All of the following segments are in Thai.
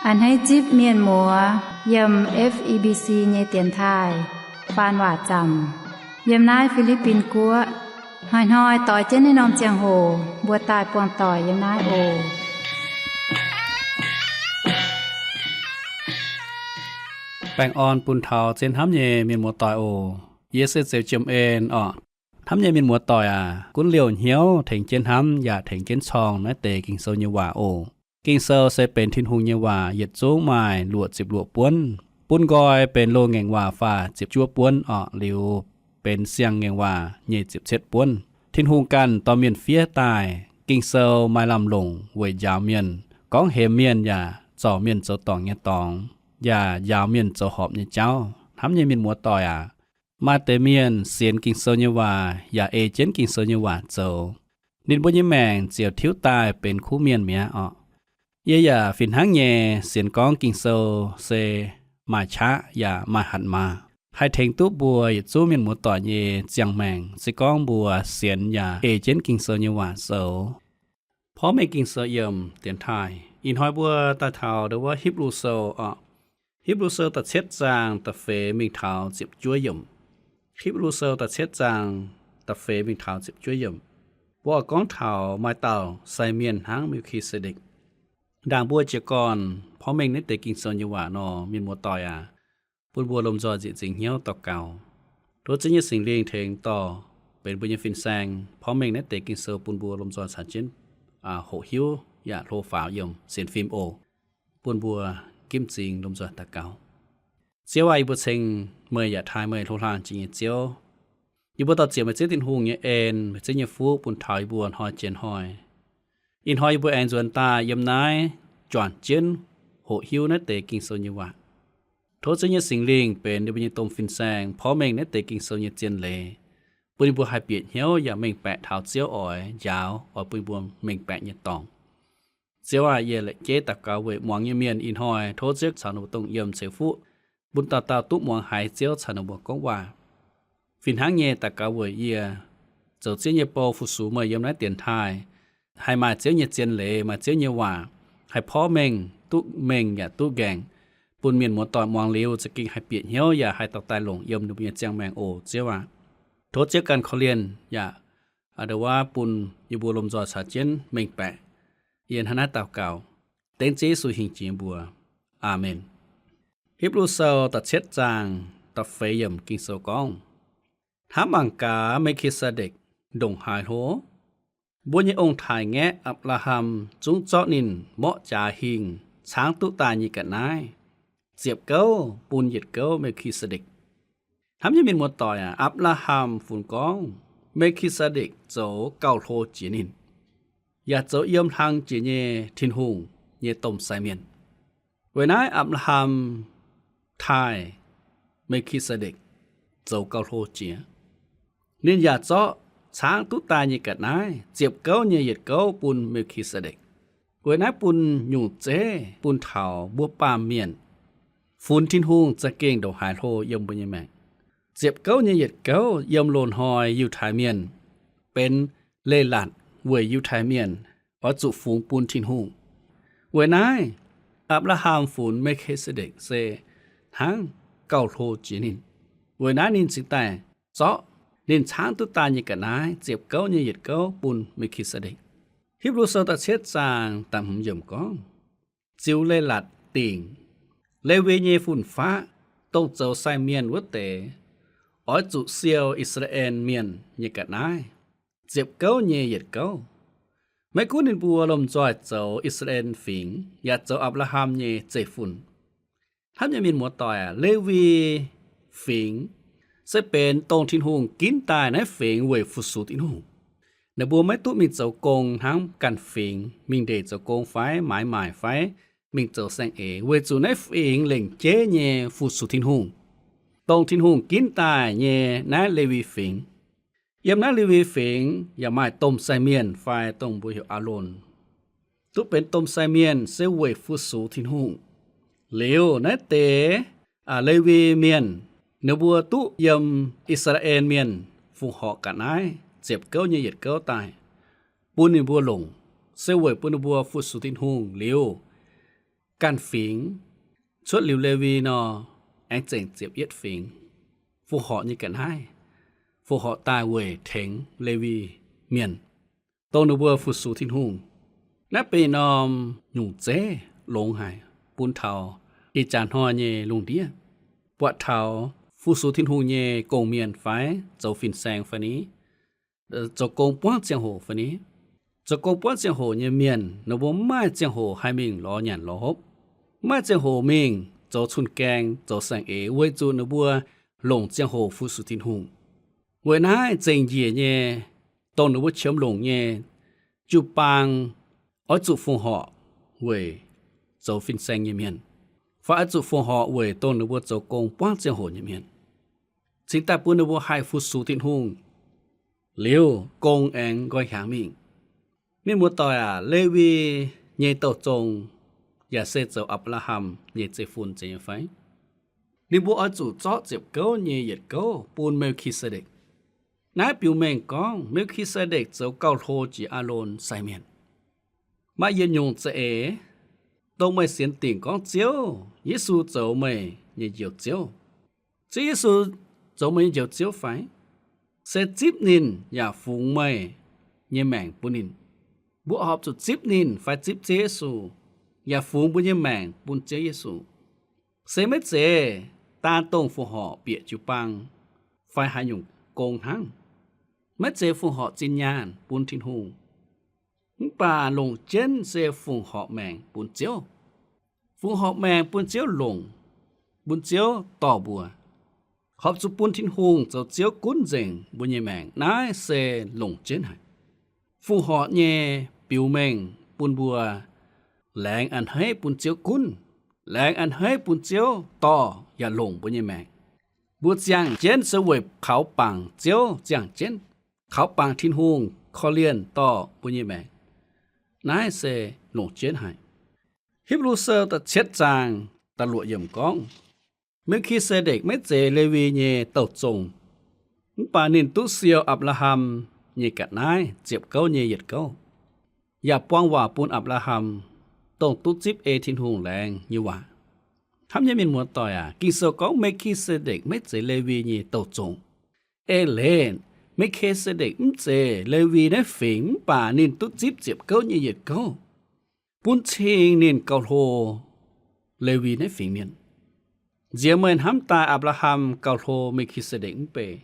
อันให้จิบเมียนหมัวยำ FEBC เยเตียนทายปานว่าจำยำนายฟิลิปปินกัวหอยต่อยเจนในนอมเจียงโหบัวตายปวงต่อยยำนายโอแป้งอ่อนปุ่นเทาเจนทำเยเมียนหมัวต่อยโอเยเซเซลเจมเอ็นทำเยเมียนหมัวต่อยกุนเหลียวเหี่ยวถึงเจนทำอย่าถึงเจนชองนะเตกิงโซเยว่าโอกิงเซลเซเป็นทินหุงเยว่าเหยียดจูงไม้หลวด10หลวดป้วนปุ้นกอยเป็นโลแงงว่าฟ้า10จั่วป้วนหลิวเป็นเสียงแงงว่าเหยียด17ป้วนทินหุงกันต่อเมียนเฟียตายกิงเซลไม้ลำลงเวยยาวเมียนก้องเฮเมียนอย่าจ่อเมียนเจ้าตองเงตองอย่ายาวเมียนเจ้าหอบเนเจ้าทำเยเมียนหมัวต่อยมาเตเมียนเสียนกิงเซลเยว่าอย่าเอเจนกิงเซลเยว่าเจ้าดินบ่ยแมงเจียวทิ้วตายเป็นคู่เมียนเมียเยอย่าฟินหังเยเสียนก้องกิงโซเซมาชะอย่ามาหันมาให้เทงตู้บัวอย่าจู้เมียนหมูต่อเยเจียงแมงสิก้องบัวเสียนอย่าเอเจนกิงโซเยว่าโซพร้อมไม่กิงโซเยิมเตียนไทยอินหอยบัวตาเทาหรือว่าฮิบรูโซฮิบรูโซตัดเช็ดจางตะเฟมิงเทาจิบจ้วยเยิมฮิบรูโซตัดเช็ดจางตะเฟมิงเทาจิบจ้วยเยิมบัวก้องเทาไม้เต่าใส่เมียนหางมิวคีเสดิกด่างบัวเจกรเพราะเมงในเตกิงโซนอยู่ว่านอมีหมัวต่อยปุ่นบัวลมจอจิจิงเหี่ยวต่อเก่ารถจะยึดสิ่งเลี้ยงเทงต่อเป็นบุญยฟินแซงเพราะเมงในเตกิงโซปุ่นบัวลมจอสาจินโหหิวอย่าโทรฝาวยมเสียนฟิล์มโอปุ่นบัวกิมจิงลมจอตะเก่าเจียวไอบุเชงเมื่ออย่าทายเมื่อโทรลางจิงเจียวอยู่บนต่อเจียวมาเจตินหงเยเอ็นมาเจยฟูปุ่นถอยบัวหอยเจนหอยอินหอยบัวแอนจวนตายำนายจวนเจนโหหิวนัดเตกิงโซนยวะโทษจะยสิงลิงเป็นเดบิยตมฟินแซงเพราะเมงนัดเตกิงโซนเจนเลปุยบัวหายเปียดเหี่ยวอย่าเมงแปะเท้าเจียวอ่อยยาวปุยบัวเมงแปะเยตองเจียวเยเลเจตะกาเวหมวงเยเมียนอินหอยโทษเจกสานุตงเยี่ยมเสฟุบุญตาตาตุหมวงหายเจียวสานุบวกว่าฟินหางเยตะกาเวเยเจ้าเจียเยปอฟุสูเมื่อเยี่ยมนัดเตียนทายให้มาเจียวเยเจนเลมาเจียวเยว่าให้พ่อเมงตุเมงอย่าตุแกงปุ่นเมียนหมวต่อมองเลี้ยวจะกินให้เปียดเหี่ยวอย่าให้ตอกตายลงเยี่ยมดูเมียเจียงแมงโอเจียวว่าโทษเจียกันเขาเรียนอย่าเดว่าปุ่นอยู่บัวลมจอสาเจนเมงแปะเย็นหน้าเต่าเก่าเต้นเจสุหิงจีบัวอาเมนฮิบรูเซลตัดเช็ดจางตัดเฟยยมกิงโซกองท้าบังกาไม่คิดเสด็จดงหายโหบุญยองค์ถ่ายแงะอับราฮัมจุงเจาะนินเหมาะจาหิงช้างตุตาญิกันนายเสียบเก้าปูนหยิดเก้าไม่คิดเสด็จทำยังมีหมดต่อยอับราฮัมฝุ่นกองไม่คิดเสด็จโจเก้าโทจีนินอย่าโจเยี่ยมทางจีเนทินหุงเยต้มไซเมียนเวนายอับราฮัมทายไม่คิดเสด็จโจเก้าโทจีนินอย่าเจาะช้างตุตาญิกันนายเจียบเก้าเยหยิดเก้าปุนมิคิสเด็กเวนายปุนอยู่เจปุนเถาบัวปามเมียนฝุ่นทินหุงจะเก่งดอกหายโทยมบุญยแมงเจียบเก้าเยหยิดเก้ายมโลนหอยอยู่ท้ายเมียนเป็นเลลัดเวยอยู่ท้ายเมียนอจุฝูงปุนทินหุงเวนายอับราฮัมฝุ่นมิคิสเด็กเซทั้งเก้าโทจีนินเวนายนินสิแต่เจาะเล่นช้างตุตาญิกันนายเจ็บเก้าเยหยิดเก้าปุนไม่คิดเสด็จฮิบรูโซตัดเช็ดจางตามหุ่มยมก้องจิวเลลัดติงเลเวเยฝุ่นฟ้าโตเจ้าไซเมียนวัดเตอ๋อจุเซียวอิสราเอลเมียนญิกันนายเจ็บเก้าเยหยิดเก้าไม่กู้นินบัวลมจอยเจ้าอิสราเอลฝิงอยากเจ้าอับราฮัมเยเจฝุ่นท่านยังมีหมวดต่อยเลวีฝิงsẽเป็นตรงทินหุงกินตายในเฝงเวยฟุสุทินหุงในบัวไม่ตุมีเจ้ากงทั้งกันเฝงมิงเดเจ้ากงไฟหมายไฟมิงเจ้าแสงเอเวจูในเฝงเล่งเจเยฟุสุทินหุงตรงทินหุงกินตายเยในเลวีเฝงยามนั้นเลวีเฝงอย่าหมายต้มไซเมียนไฟตรงบุยอารอนตุเป็นต้มไซเมียนเซเวฟุสุทินหุงเหลวในเตเลวีเมียนเนบัวตุยมอิสราเอลเมียนฟุงหอกกันนายเจ็บเก้าเยหยิดเก้าตายปุนบัวหลงเซเวปุนบัวฟุสุตินหุงเลียว การฝิงชวดหลิวเลวีนอแองเจ๋งเจ็บเย็ดฝิงฟูเหาะนี่กันให้ฟูเหาะตายเว่ยเถงเลวีเมียนโตนูบัวฟุสูทิ้นหุงและไปนอมหนุ่งเจลงหายปุนเทาอีจานฮอเยลุงเดียปวดเทาฟูสูทิ้นหุงเยกงเมียนไฟเจ้าฟินแซงฟันนี้เจ้ากงป้วนเจียงโหฟันนี้เจ้ากงป้วนเจียงโหเยเมียนนบัวไม่เจียงโหให้มิงล้อหยันล้อฮบไม่เจียงโหมิงเจ้าชุนแกงเจ้าแสงเอเวยจูนบัวลงเจียงโหฟูสูทิ้นหุงเวยนายเจียงเย่เยตรงนบัวเชื่อมลงเยจูปังở chủ phùng họ về dấu phim xanh như miền và ở chủ phùng họ về tôn nữ bộ dấu công quang chiang hồ như miền chính ta buôn nữ bộ hai phút số thiên hùng liêu công anh gọi kháng mình miền một tòa lê vi nhẹ tàu trồng và xe dấu Abraham nhẹ chế phun chế phái liêu bộ ở chủ chót dẹp câu nhẹ dệt câu buôn Melchizedek nãy biểu mình con Melchizedek dấu cao thô chỉ Aaron sai miền mà yên nhung sẽ đâu mới xiên tiền con chiếu Giêsu dấu mày như diệu chiếu chứ Giêsu dấu mày diệu chiếu phải sẽ tiếp nín và phụng mày như mảng bún nín bố họp cho tiếp nín phải tiếp Giêsu và phụng bún như mảng bún chế Giêsu sẽ mấy chế ta tông phụng họ bịa chú băng phải hai nhung công hăng mấy chế phụng họ chính nhàn bún thiên hùng bà lồng trên xe phùng họ mèng bún chiếu phùng họ mèng bún chiếu lồng bún chiếu tỏ bùa họp chú bún thiên hùng cho chiếu cún dình bún nhẹ mèng nái xe lồng trên hải phùng họ nhẹ biểu mèng bún bùa lẹng ăn hết bún chiếu cún lẹng ăn hết bún chiếu tỏ và lồng bún nhẹ mèng bún giang trên sẽ về khảo bằng chiếu giang trên khảo bằng thiên hùng khó liên tỏ bún nhẹ mèng nãy sẽ nổ chiến hải Hebrew sơ ta chết chàng ta lụa yểm con mấy khi xe địch mấy chế Levi nhẹ tàu trùng bà nên tú siêu Abraham nhẹ cả nái chẹp câu nhẹ giật câu và quang hòa bún Abraham tổng tú chip thiên hùng làng như vậy thắm nhé mình muốn tỏi kinh sơ có mấy khi xe địch mấy chế Levi nhẹ tàu trùng lên mấy khi sẽ để chế Levi đã phỉnh bà nên tốt díp dịp câu như vậy câu bốn chiên nên câu hồ Levi đã phỉnh miền giờ mình hám ta Abraham câu hồ mấy khi sẽ để bề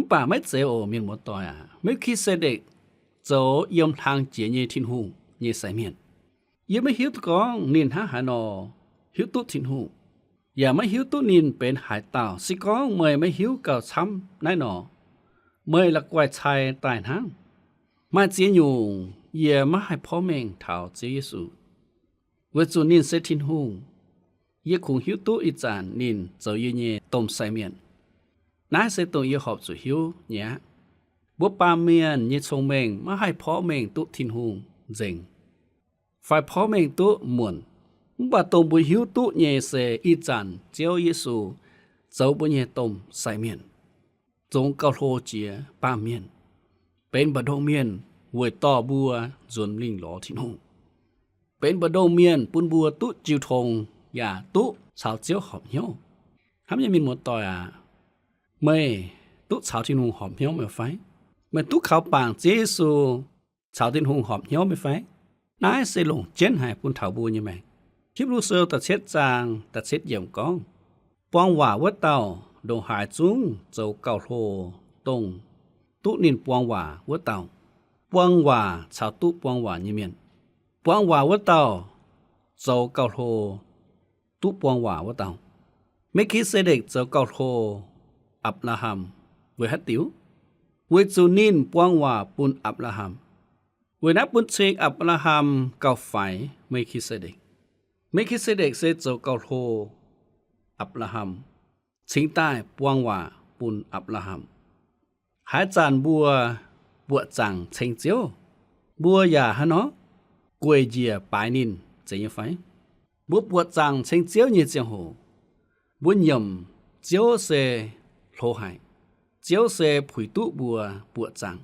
bà mấy chế ở miền một tỏi mấy khi sẽ để chỗ yếm thang chế như thiên hùng như sai miền giờ mấy hiếu con nên há hà nọ hiếu tốt thiên hùng giờ mấy hiếu tốt nênเป็นhải tảo sĩ có mời mấy hiếu cầu chăm nãy nọ mới là quay chạy tại hang mà chỉ nhung giờ mà hayพ่อ mình thảo chế Giêsu với chủ nín sẽ thiên hùng giờ cùng hiếu tú ít dàn nín giờ như nhẹ tôm sai miệng nãy sẽ tụng giờ họp chủ hiếu nhé bố ba miệng như chồng mình mà hayพ่อ mình tú thiên hùng dình phảiพ่อ mình tú muộn bà tôm bùi hiếu tú nhẹ sẽ ít dàn chế Giêsu dấu bùi nhẹ tôm sai miệng giống cao thô chia ba miền bên bờ đông miền với to bùa dồn linh ló thiên hùng bên bờ đông miền bún bùa tút chiêu thùng và tút xào chiếu họp nhau hám nhà mình một tỏi mày tút xào thiên hùng họp nhau mới phải mày tút khảo bảng Giêsu xào thiên hùng họp nhau mới phải nãy sẽ lồng chén hải bún thảo bùa như mày khiếp lu sơ ta chết giang ta chết yểm con quang hòa vớt tàu đồng hải chúng dấu cao thô tông tụ nín quang hòa vớt tàu quang hòa chào tụ quang hòa như miền quang hòa vớt tàu dấu cao thô tụ quang hòa vớt tàu mấy khi xe địch dấu cao thô Abraham với hát tiếu với chú nín quang hòa bún Abraham với nắp bún chiếc Abraham cao phải mấy khi xe địch sẽ dấu cao thô Abraham chính tai quang hòa bún Abraham hải tràn bùa chẳng thành chiếu bùa già hả nó quê dìa bái nín chế như phải bùa chẳng thành chiếu như chiang hồ bùa nhầm chiếu xe lô hải chiếu xe phủi tụ bùa chẳng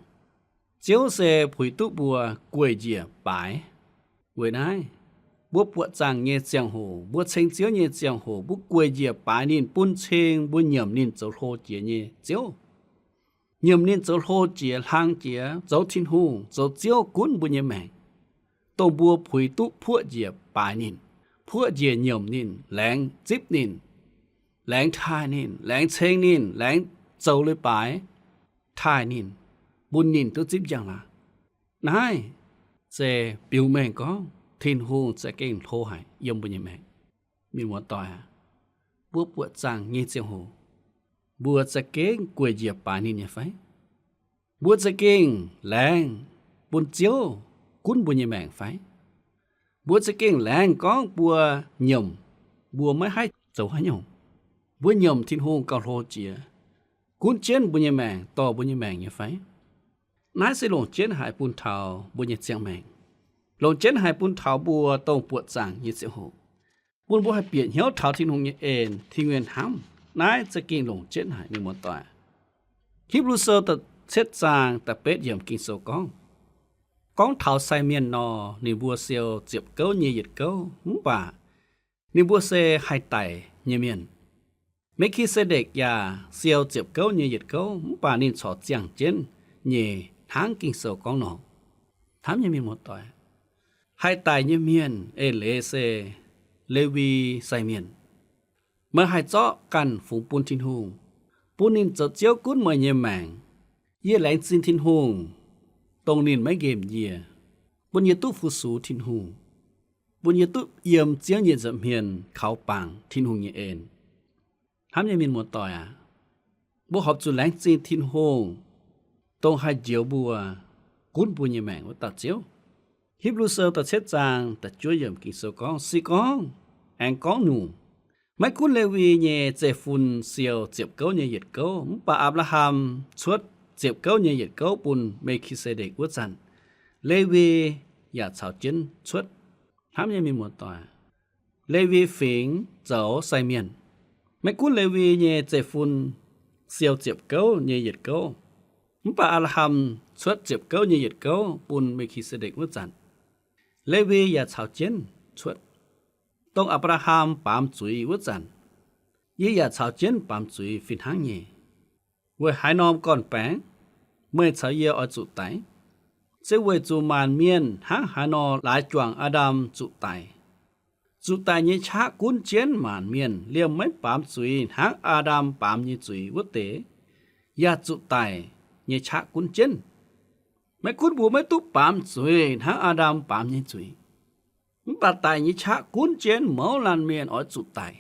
chiếu xe phủi tụ bùa quê dìa bái quê nái บัวปวดจางเยเจียงโหบัวเชิงเจียวเยเจียงโหบุกวยเหยียบปานินปุ้นเชิงบุญเหยี่ยมนินเจ้าโลเจียเยเจียวเหยี่ยมนินเจ้าโลเจียทางเจียเจ้าทินหูเจ้าเจียวกุนบุญเยแมงตรงบัวผุยตุพวกเหยียบปานินพวกเหยียเหยี่ยมนินแหลงจิบนินแหลงทายนินแหลงเชิงนินแหลงเจ้าเลยปายทายนินบุญนินตัวจิบอย่างละนายเจปิวแมงก็ทินหูจะเก่งโทหายยมบุญยังแมงมีหัวต่อยบัวปวดจางเงี้ยเจียงหูบัวจะเก่งกวยเหยียบป่านี่เนี่ยไฟบัวจะเก่งแรงบุญเจียวกุ้นบุญยังแมงไฟบัวจะเก่งแรงก้องบัวหย่มบัวไม่ให้เจ้าให้หย่มบัวหย่มทินหูเกาโลเจียกุ้นเจนบุญยังแมงต่อบุญยังแมงเนี่ยไฟนายสิลงเจนหายปูนเทาบุญยังเจียงแมงลงเจนหายปุนเถาบัวตรงปวดจางยิเสียหูปุนบัวให้เปลี่ยนเหี่ยวเถาทิ้งหงเอ็นทิ้งเงินห้ำนายจะกินลงเจนหายมีหมดต่อคลิปรูเซอร์ตัดเช็ดจางแต่เป็ดเยี่ยมกินโซกองเถาใส่เมียนนอนี่บัวเซียวเจ็บเก้าเยี่ยดเก้ามุป่านี่บัวเซให้ไตเยี่ยเมียนไม่คิดเสด็จยาเซียวเจ็บเก้าเยี่ยดเก้ามุป่านี่ฉอดเจียงเจนเย่ทางกินโซกองหนอถามยังมีหมดต่อให้ตายเยี่ยเมียนเอเลเซเลวีไซเมียนเมื่อให้เจาะกันฝูงปูนทินหูปูนินจะเจียวกุ้นเมื่อเยี่ยแมงเยี่ยแหลงจินทินหูตรงนินไม่เกมเยี่ยปุญญตุฟุสูทินหูปุญญตุเยี่ยมเจียงเยี่ยจะเมียนเขาปังทินหูเยี่ยเอ็นทำยังมีหมดต่อบุหอบจุแหลงจินทินหูตรงให้เจียวบัวกุ้นปุญญแมงว่าตัดเจียวฮิบรูเซอร์ตัดเช็ดจางตัดช่วยเยี่ยมกินโซกองสีกองแองกองหนูไม่คุ้นเลวีเย่เจฟุนเซียวเจ็บเก้าเย่เหยียดเก้าปะอับราฮัมชวดเจ็บเก้าเย่เหยียดเก้าปุนเมคิเซเดกวัจันเลวีอย่าชาวจินชวดทำยังมีหมดต่อเลวีฟิงเจ้าไซเมียนไม่คุ้นเลวีเย่เจฟุนเซียวเจ็บเก้าเย่เหยียดเก้าปะอับราฮัมชวดเจ็บเก้าเย่เหยียดเก้าปุนเมคิเซเดกวัจันเลวีอย่าชาวเจนชวดต้องอับราฮัมปามจุยวัจันยี่อย่าชาวเจนปามจุยฟินหางเย่เวยหายนอมก่อนแปงเมื่อชาวเยอจุไตเจเวจูมานเมียนหางหานอหลายจวงอาดัมจุไตยี่ชะกุนเจนมานเมียนเลี่ยมไม่ปามจุยหางอาดัมปามยี่จุยวัเตอย่าจุไตยี่ชะกุนเจนไม่คุ้นบัวไม่ตุปามสวยทั้งอาดัมปามยิ่งสวยปาตายยิ่งชะคุ้นเจนเมาลันเมียนอ้อยจุดตาย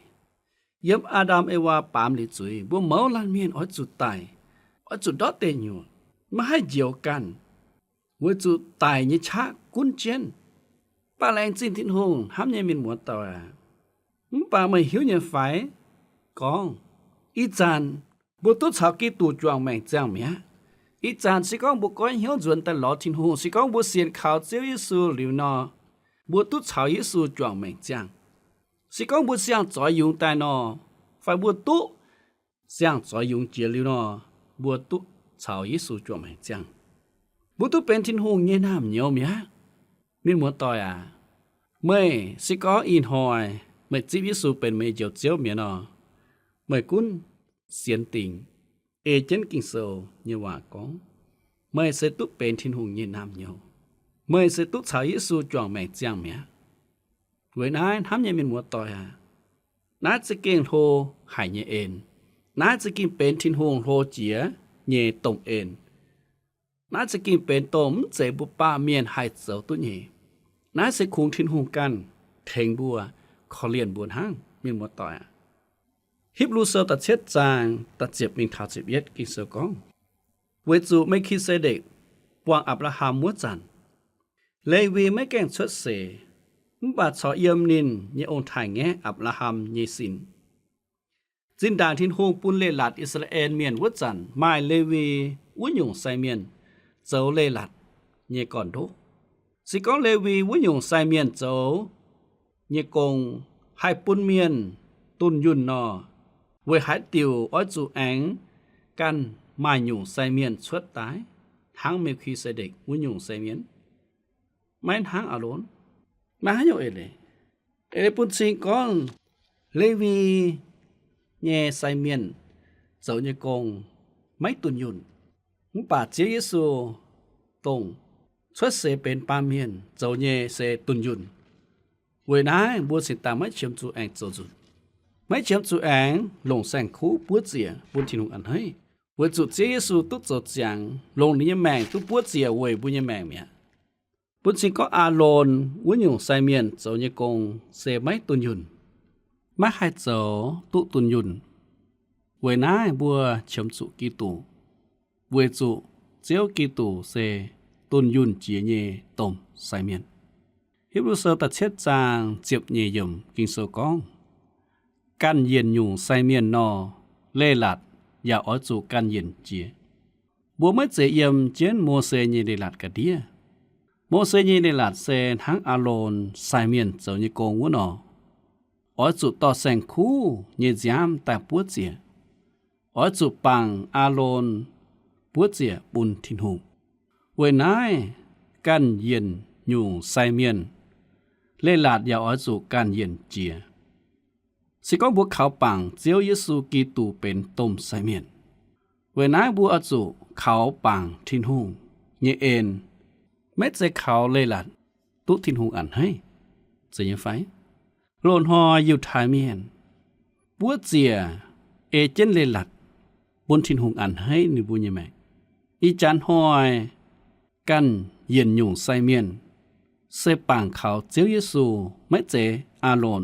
เย็บอาดัมเอวาปามลิสวยบัวเมาลันเมียนอ้อยจุดตายอ้อยจุดดอเตนอยู่ไม่ให้เดียวกันว่าจุดตายยิ่งชะคุ้นเจนปาแรงจินทินหงห้ามยังมีหมวดต่อปาไม่หิวยังไฟกองอีจันบัวตุ้ชาวกีตูจวงแมงจังเมียอีจานสิกองบุก้อยเหี่ยวจวนแต่หลอทินหูสิกองบุเสียนข่าวเจียวยิสูหลิวนอบุตุชาวยิสูจวงแมงจังสิกองบุเสียงจอยยุงแต่นอไฟบุตุเสียงจอยยุงเจียลิวนอบุตุชาวยิสูจวงแมงจังบุตุเป็นทินหูเงี้ยน้ำเหนียวเมียมีหมวดต่อยเมื่อสิกองอินหอยเมื่อจียิสูเป็นเมเจียวเจียวเมียนอเมื่อกุนเสียนติงเอเจนกิงโซเยว่ากองเมื่อเสตุเป็นทินหงเยนามเยเมื่อเสตุชาวยิสูจวงแมงจังเมียเวนายทำยังเป็นหมวดต่อยน่าจะเก่งโทหายเยเอ็นน่าจะกินเป็นทินหงโทเจียเยตงเอ็นน่าจะกินเป็นต้มเจบุป้าเมียนหายเจ้าตุเยน่าจะคุงทินหงกันเทงบัวขอเลียนบัวห้างมีหมวดต่อยฮิบรูเซอร์ตัดเช็ดจางตัดเจ็บมิงทาจิบเย็ดกิเซกองเวจูไม่คิดเสด็จวางอับราฮัมมัวจันเลวีไม่แก่งชดเสบาดสอเยี่ยมนินเยองถ่ายแงอับราฮัมเยสินจินดางทินโฮงปุนเลลัดอิสราเอลเมียนวัวจันไมเลวีวุ้ยงไซเมียนเจ้าเลลัดเยก่อนโดสิกองเลวีวุ้ยงไซเมียนเจ้าเยกงให้ปุนเมียนตุนยุนนอเวหายติวอ้อยจูแองกันมาหยุ่งไซเมียนชวดตายทั้งเมคีเสเด็กวุ้ยหยุ่งไซเมียนไม่ทั้งอารมณ์มาให้โยเอเลย ปุนซิงก้องเลวีแย่ไซเมียนเจ้าเนี่ยกงไม่ตุนยุนมุป่าเจียซูตรงช่วยเสเป็นปาเมียนเจ้าเนี่ยเสตุนยุนเวนายบัวสิตาไม่เชื่อมจูแองโจจุนไม่เชื่อมจูแองลงแสงคู่ปัวเจียบุญที่นุงอันให้เวจุเจียซูตุกโจจังลงนี้แมงตุปัวเจียเวบุญแมงเมียปุนสิงก็อาโลนวุ้นอยู่ไซเมียนเจ้าเนี่ยกงเสไม่ตุนยุนไม่ให้เจ้าตุตุนยุนเวนายบัวเชื่อมจูกีตูเวจุเจียวกีตูเสตุนยุนเจียเยตมไซเมียนฮิบรูเซอร์ตัดเช็ดจางเจ็บเยยมกิงโซกองกันเย็นอยู่ไซเมียนนอเล่หลัดอย่าอ้อจูกันเย็นเจียบัวไม่เจเยี่ยมเจนโมเสเยเดหลัดกะเดียโมเสเยเดหลัดเซทั้งอาโลนไซเมียนเจ้าเยโกงวะนออ้อจูต่อแสงคู่เยจามแต่ปัวเจียอ้อจูปังอาโลนปัวเจียบุญทินหูเวนายกันเย็นอยู่ไซเมียนเล่หลาดอย่าอ้อจูกันเย็นเจียสิก้องบัวขาวปังเจียวเยซูกีตูเป็นต้มไซเมียนเวนายบัวอ้อจูขาวปังทินหูเยเอ็นแม้ใจขาวเล่หลาดตุทินหูอันให้จะยังไฟโลนหออยู่ทายเมียนบัวเจียเอเจนเล่หลาดบนทินหูอันให้นี่บุญยังไงอีจานหอยกันเย็นอยู่ไซเมียนเสปังเขาเจียวเยซูไม่เจอาโลน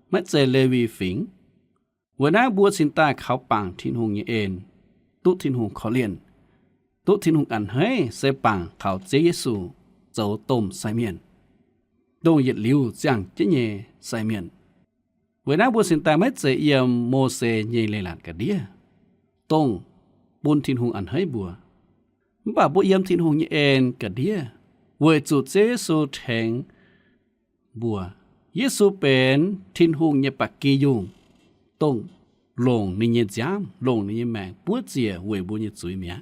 ไม่เจเลวีฝิงวันนั้นบัวสินตาเขาปังทินหงเอ็นตุทินหงขอเลียนตุทินหงอันให้เสปังเขาเจียวเยซูเจ้าต้มไซเมียนดงเหยียดลิ้วจังเจเยไซเมียนวันนั้นบัวสินตาไม่เจเยี่ยมโมเสเยเลหลานกะเดียตงบุญทินหงอันให้บัวบ่าบุเยี่ยมทินหงเอ็นกะเดียเวจุเจซูแทงบัวเยซูเป็นทินหงเยปักกียุงตงลงนี่เยจามลงนี่แมงปัวเจียเวบุญจุยเมีย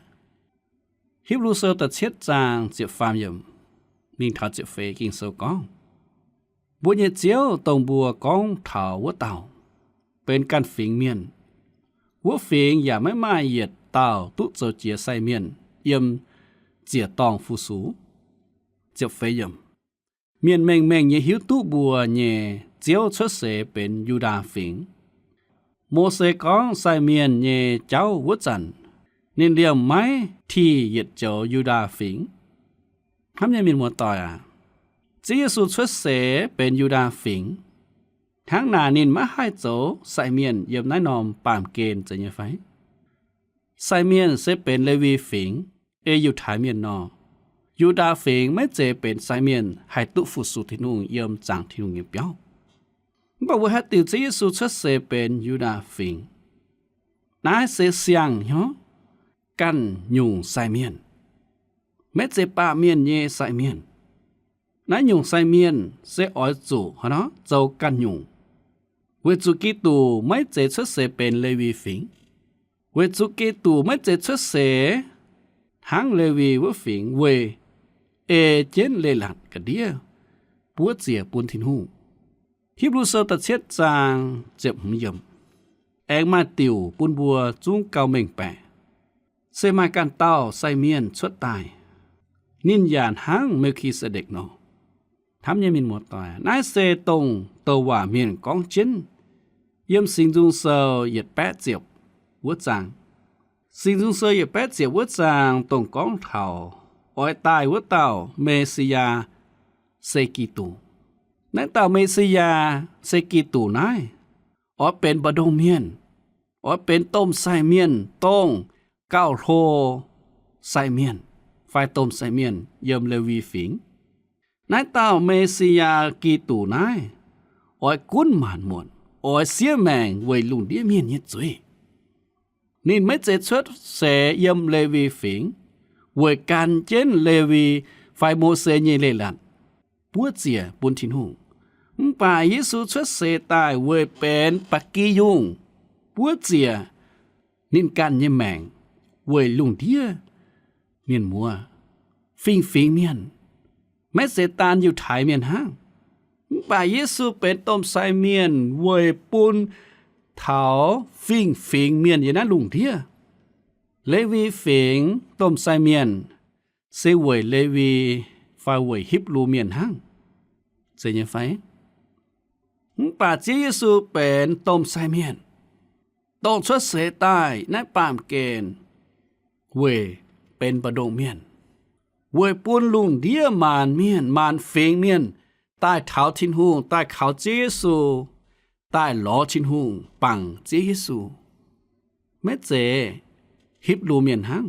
ฮิบรูเซอร์ตัดเช็ดจางเจ็บฟามยมนิ่งเท้าเจ็บเฟกิงโซกองบัวเยเจียวตงบัวกองเท้าวัวเต่าเป็นการฝิงเมียนวัวฝิงอย่าไม่มาเหยียดเต่าตุโจเจียไซเมียนเยี่ยมเจียตองฟูสูเจ็บเฟยมเมียนแมงเยหิวตุบัวเยเจียวชดเสเป็นยูดาฝิงโมเสกองไซเมียนเยเจ้าวัจันนินเดียมไม้ที่เหยียดเจ้ายูดาฝิงทำยังมีมัวต่อยเจียสุชดเสเป็นยูดาฝิงทั้งนานินมาให้โจไซเมียนเยี่ยมนายนอมปามเกณฑ์จะยังไฟไซเมียนเสเป็นเลวีฝิงเออยู่ถ่ายเมียนนอยูดาฝิงไม่เจเป็นไซเมียนให้ตุฟุสุทินุงเยี่ยมจังทินุงเงียบเปียวบอกว่าให้ติวเจเยซูชัดเสเป็นยูดาฝิงนายเสเสียงเหรอกันยุงไซเมียนไม่เจปาเมียนเยไซเมียนนายยุงไซเมียนเสอ้อยจูฮะเนาะเจ้ากันยุงเวจุกิตูไม่เจชัดเสเป็นเลวีฝิงเวจุกิตูไม่เจชัดเสทั้งเลวีวฝิงเวเอเจนเลหลัดกะเดียปัวเจียปุนทินหูฮิบรูเซอร์ตัดเช็ดจางเจ็บหุ่มยมแองมาติวปุนบัวจุ้งเกาเม่งแปะเซมาการเต้าไซเมียนชดตายนินยานหังเมลคีเสเด็กนอทำยังมินหมดต่อยนายเซตงตัวว่าเมียนกองจินเยี่ยมสิงจุงเซอเหยียดแปะเจียบวัวจางสิงจุงเซอเหยียดแปะเจียบวัวจางตรงกองเท่าอ้อยตายวัวเต่าเมสิยาเซกิตูนั่นเต่าเมสิยาเซกิตูนายอ้อเป็นบดงเมียนอ้อเป็นต้มไซเมียนต้งเก้าโทไซเมียนไฟต้มไซเมียนเยิมเลวีฝิงนายเต่าเมสิยากีตูนายอ้อยกุ้นหมานมวนอ้อยเสียแมงไวยลุนเดียเมียนเย็ดจุยนี่ไม่เจ็ดชดเสเยิมเลวีฝิงเวยการเจนเลวีไฟโมเสเยเลลันปัวเจียปุนทินหูป่าเยซูชดเสตายเวยเป็นปักกียุงปัวเจียนินกันเยแมงเวยลุงเดียเมียนมัวฟิงเมียนแม้เสตานอยู่ถ่ายเมียนห้าง ป่าเยซูเป็นต้มไซเมียนเวยปุนเถาฟิงเมียนอย่างนั้นลุงเทียเลวีฟิงต้มไซเมียนเซเวยเลวีฟาเวยฮิบรูเมียนหั่งเสียยังไฟป่าเยซูเป็นต้มไซเมียนต้องชดเสยตายในปามเกณฑ์เวยเป็นประดงเมียนเวยปุนลุงเดียมานเมียนมานฟิงเมียนใต้เท้าทินหูใต้เขาเจซูใต้ล้อทินหูปังเจซูแม่เจฮิบรูเมียนหั่ง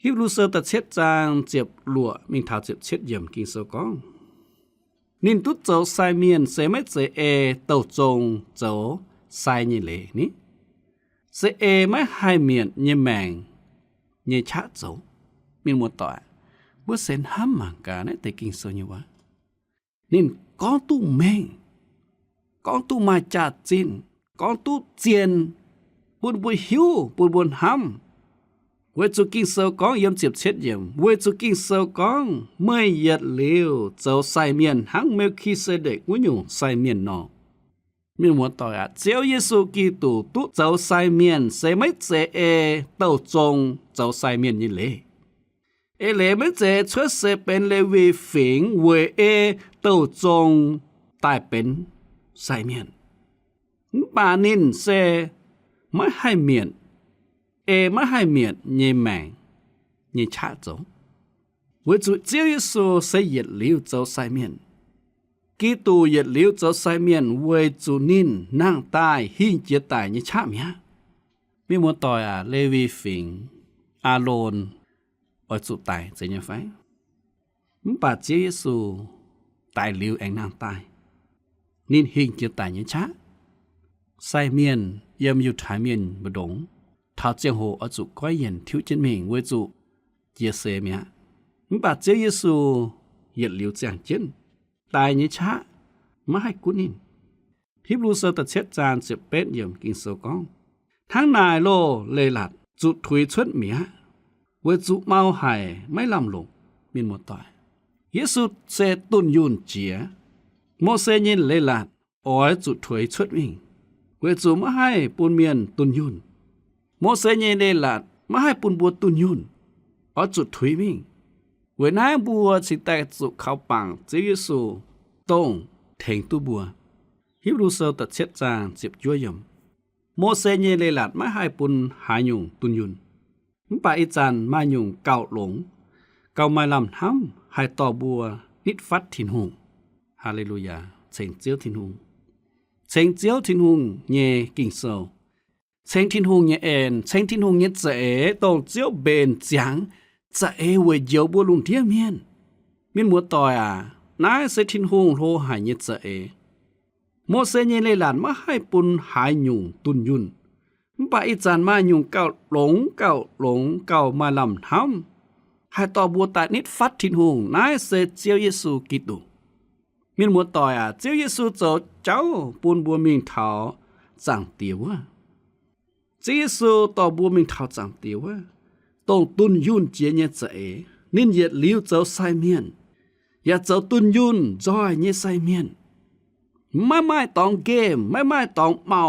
ฮิบรูเซอร์ตัดเช็ดจางเจ็บหลัวมิงเท้าเจ็บเช็ดเยี่ยมกินเซกองนินตุเจ้าไซเมียนเซไม่เจเอเต้าจงเจ้าไซนี่เลนี่เซเอไม่ให้เมียนเยแมงเยชะเจ้ามีหมดต่อบ่เซนห้ามมังกาในแต่กินเซนี่วะนินกองตู้แมงกองตู้มาจากจีนกองตู้เจียนปุนบุยหิวปุนบุญห้ำเวจุกิงเซลกองเยี่ยมเจ็บเช็ดเยี่ยมเวจุกิงเซลกองเมื่อเย็ดเลี้ยวเจ้าใส่เมียนหังเมลคีเซเดกวิญญูใส่เมียนนอมีหมวดต่อเจ้าเยซูกิตูตุเจ้าใส่เมียนเซไม่เจเอเต้าจงเจ้าใส่เมียนนี่เลยเอเลไม่เจช่วยเซเป็นเลวีฟิงเวเอเต้าจงตายเป็นใส่เมียนปานินเซไม่ให้เมียนเอไม่ให้เมียนเยแมงเยชะโจเวจุเจ้าเยซูเสยดลิ้วเจ้าใส่เมียนกีตูเหยดลิ้วเจ้าใส่เมียนเวจุนินนั่งตายหิ้งเจียตายเยชะเมียมีหมวดต่อเลวีฟิงอาโรนออยจุตายเสียยังไฟป่าเจ้าเยซูตายลิ้วเองนั่งตายนินหิ้งเจียตายเยชะใส่เมียนเยี่ยมอยู่ถ่ายเมียนบดงท้าเจียงโหอจุก้อยเย็นทิวจินเมงเวจุเยเซเมียมบาเจ้าเยซูเหยียดเหลียวเจียงจินตายนิชะมาให้กุนินฮิบรูเซอร์ตัดเช็ดจานเจ็บเป็ดเยี่ยมกินโซกองทั้งนายโลเลลัดจุดถุยชดเมียเวจุเมาไห่ไม่ลำลงมินหมดต่อยเยซูเซตุนยุนเจียโมเสยินเลลัดอ้อยจุดถุยชดวิ่งเวจุมาให้ปูนเมียนตุนยุนโมเสเยเดลัดมาให้ปุนบัวตุนยุนเอาจุดถุยมิ่งเวนายบัวสิแตกจุเข้าปังเจเยซูต้งเถงตุบัวฮิบรูเซลตัดเช็ดจางเจ็บยั่วยมโมเสเยเดลัดมาให้ปุนหายุงตุนยุนป่าอิจันมายุงเก่าหลงเก่ามาลำห้ำให้ต่อบัวนิดฟัดถินหงฮาเลลูยาเสียงเจียวถินหงเสียงเจียวถินหงเยกิ่งโซเชิงทินหงเยเอ็นเชิงทินหงเยเจต้องเจียวเบนจางเจเวเยียวบัวลุงเทียเมียนหมัวต่อยนายเซทินหงโทหายเยเจโมเสเยเลหลานมาให้ปุนหายยุงตุนยุนป่าอิจานมายุงเก่าหลงเก่ามาลำห้ำให้ต่อบัวตานิดฟัดทินหงนายเซเจียวเยซูกิตุหมัวต่อยเจียวเยซูเจ้าปุนบัวมิงเถาจังเตียวเจซูต่อบัวมิงเท้าจังเตียวต้องตุนยุนเจียเนเจนินเหยียดลิ้วเจ้าไซเมียนอย่าเจ้าตุนยุนจอยเนไซเมียนไม่ต้องเกมไม่ต้องเมา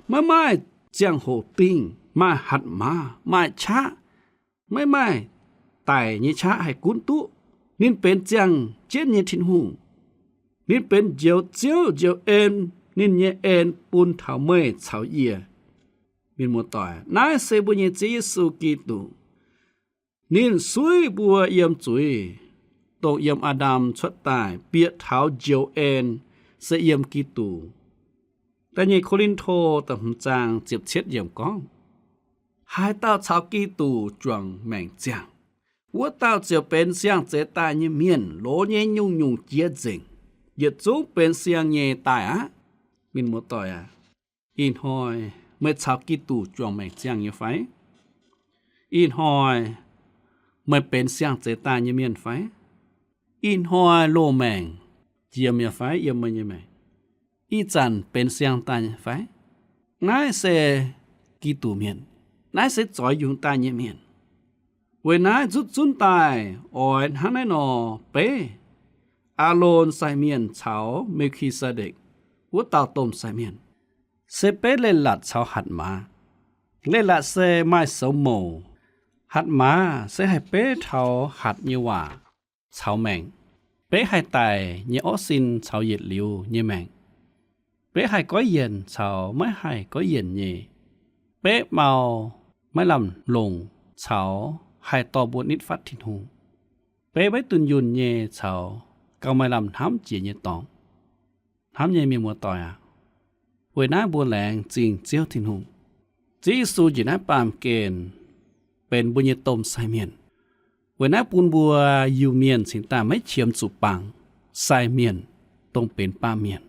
ไม่เจียงโหติงมาหัดมาช้าไม่ไต่เนช้าให้กุนตุนินเป็นเจียงเจียนเนทินหุงนินเป็นเจียวเอ็นนินเนเอ็นปุนเท้าเมยเฉาเยียมินหมดต่อยนายเซบุญเจเยซูกิตุนินซุยบัวเยี่ยมจุยตกเยี่ยมอาดัมชดตายเปียเท้าเจียวเอ็นเสเยี่ยมกิตุแต่ในโครินโทตำจางเจ็บเช็ดเยี่ยมก้องหายเต้าชาวกิตุจวงแมงจางวัวเต้าจะเป็นเสียงเจตายเมียนโลเยยุ่งเจียเจงเหยียดจุงเป็นเสียงเยตายมินหมดต่อยอินหอยเมื่อชาวกิตูจวงแมงเจียงอยู่ไฟอินหอยเมื่อเป็นเสียงเจตายเมียนไฟอินหอยโลแมงเจียมยาไฟเยี่ยมมันยังไงอีจันเป็นเสียงตายไฟนายเสกิตูเมียนนายเสจอยยุงตายเมียนเวนายจุดตายอ่อนหันนายนอเป อาโลนไซเมียนชาวเมลคิเซเดกวัวตาวต้มไซเมียนเซเปเลลัดชาวหัดมาเลลัดเซไม่สมโมหัดมาเซให้เป้เทาหัดเยว่าชาวแมงเป้ให้ตายเยอสินชาวเย็ดลิวเยแมงเป้ให้ก้อยเย็นชาวไม่ให้ก้อยเย็นเยเป้เมาไม่ลำลงชาวให้ต่อบวนิดฟัดทินหูเป้ไว้ตุนยุนเยชาวก็ไม่ลำทำเจียเยตองทำเยมีมัวต่อยเวน่าบัวแหลงจริงเจียวทินหูจีสูจีน่าปามเกณฑ์เป็นบุญยตมไซเมียนเวน่าปูนบัวยูเมียนสินตาไม่เฉียมสุปังไซเมียนต้องเป็นป้าเมียน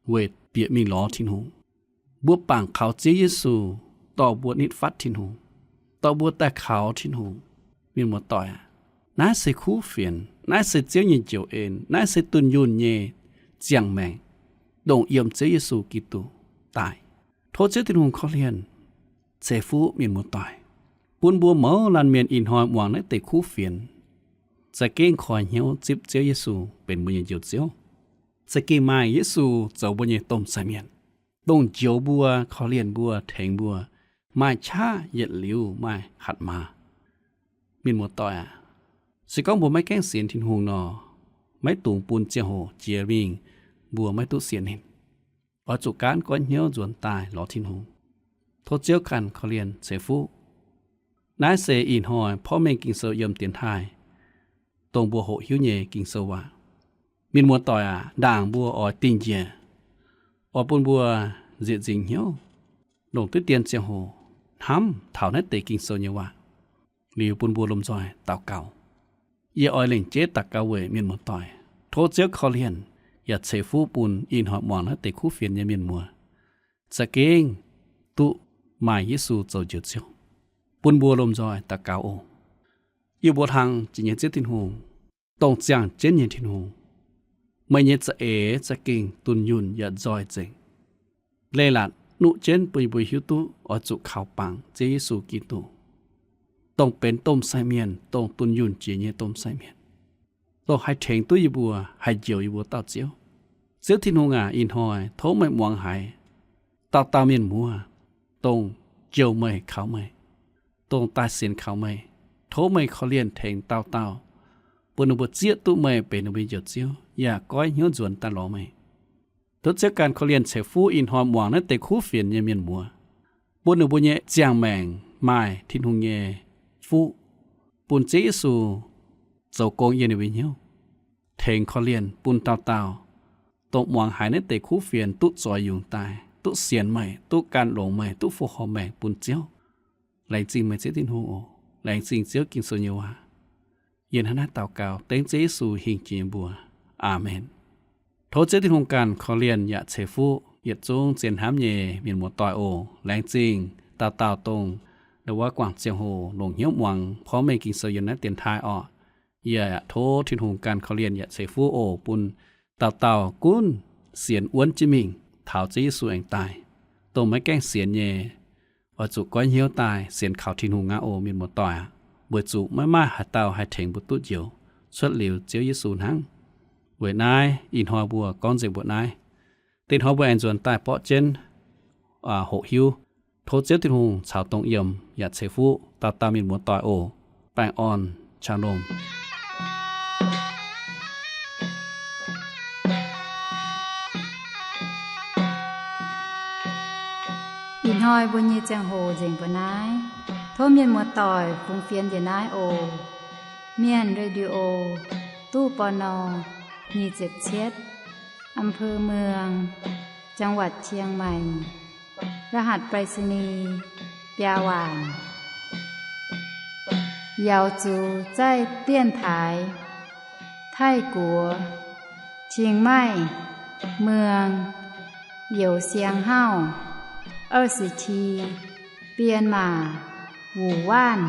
เวทเปียมีล้อทินหูบัวปังเขาจีเยซูต่อบัวนิดฟัดทินหูต่อบัวแต่เขาทินหูมีมัวต่อยน่าเสคู่เฟียนน่าเสเจียวยินเจียวเอ็นน่าเสตุนยุนเยเจียงแมงดงเอี่ยมเจียซูกิตูตายโทษเจ้าทินหูเขาเรียนเซฟูมีมัวต่อยปุนบัวเหมาลันเมียนอินหอยหวังในเตคู่เฟียนจะเก้งคอยเหี่ยวจิบเจียวเยซูเป็นบุญเจียวเจียวจะเก้งไม้เยซูเจ้าบุญต้มไซเมียนต้องเจียวบัวเขาเลียนบัวแทงบัวไม้ชาเย็ดหลิวไม้หัดมามีมัวต่อยสิก้องบัวไม่แก้งเสียนทินหงนอไม่ตุงปูนเจียวโหเจียริงบัวไม่ตุเสียนเห็นอจุการก้อนเหี่ยวจวนตายหลอทินหงโทษเจียวกันเขาเรียนเสฟูนายเสอินหอยพ่อแม่กิงเซยมเตียนไทยตรงบัวโหหิวเยกิงเซว่ามินมัวต่อยด่างบัวออติงเจียออปุนบัวเจียจิงเหี่ยวลงตื้อเตียนเจียโหทำเท่านั้นเตกิงเซเยว่าหลิวปุนบัวลมจอยเต่าเก่าเยออยเล่งเจตักเกาเวมินมัวต่อยโทษเจียวเขาเรียนอย่าเสฟูปุนอินหอยมองนั้นเตคู่เฟียนเยมินมัวจะเก่งตุหมายเยซูเจ้าเจียวเจียวปุนบัวลมจอยตะเกาโออยู่บัวทางจิเนเจตินหูตรงจางเจนเยตินหูไม่เนจะจะเก่งตุนยุนอย่าจอยเจงเลลัดนุเจนปุยบุยหิวตุอจุข่าวปังเจยิสูกิตุต้องเป็นต้มไซเมียนต้องตุนยุนจีเนต้มไซเมียนต้องให้เถงตุยบัวให้เจียวอยู่บัวเต้าเจียวเสียวทินหูงาอินหอยโถไม่มวงหายเต้าเมียนมัวตรงเจียวไม่เขาไม่ตรงตาเสียนเขาไม่โทไม่เขาเลียนแทงเต้าปนบทเจียตุไม่เป็นวิจเจียวอย่าก้อยเหี้ยวจวนตลอไม่ทศการเขาเลียนเสฟูอินหอมหวังนั้นแต่คู่เฟียนเยเมียนมัวปนบุญเยเจียงแมงไม้ทินหงเยฟูปุนเจสูเจ้ากงเยนวิเหี้ยวแทงเขาเลียนปุนเต้าตกหวังหายนั้นแต่คู่เฟียนตุจอยยุงตายตุเสียนไม่ตุการหลงไม่ตุฟูหอมแมงปุนเจียวแหล่งจริงไม่เจตินหูโอแหล่งจริงเจียวกินโซเยวาเย็นหน้าเต่าเก่าเต็งเจสูหิงเจียบัวอาเมนโทษเจตินหงการขอเรียนอย่าเชฟูเหยียดจงเจียนหามเยมีหมวดต่อยโอแหล่งจริงเต่าตรงหรือว่ากวางเจียงโหหลงเหี้ยวหวังเพราะไม่กินโซเยนนั้นเตียนทายอ้ออย่าโทษทินหงการขอเรียนอย่าเชฟูโอปุนเต่ากุ้นเสียนอ้วนจิมิงเท้าเจสูเองตายตรงไม่แกล้งเสียนเยอจุก้อยเหี้ยวตายเสียนข่าวทินหูงาโอมีหมดต่อยเบิดจุไม่มาหาเตาให้เถงบุตุเจียวชดเหลียวเจียวยิสูนังเวนายอินหอยบัวก้อนเจ็บบวดนายตินหอยบัวแอนจวนใต้เปาะเจนโหหิวโทษเจียวทินหูชาวตรงเอี่ยมหยัดเซฟูตามีหมดต่อยโอแปงอ่อนชาโนมอินหอยบุญเยจังโหเจงปนายโทเมียนมัวต่อยฟุงเฟียนเยนายโอเมียนเรดิโอตู้ปนมี7เช็ดอำเภอเมืองจังหวัดเชียงใหม่รหัสไปรษณีย์ปยาหวานยาวจูใจเตี้ยนถายไทกัวเชียงใหม่เมืองเหยวเสียงเฮ้า20ทีเปลี่ยนมาหูว่าน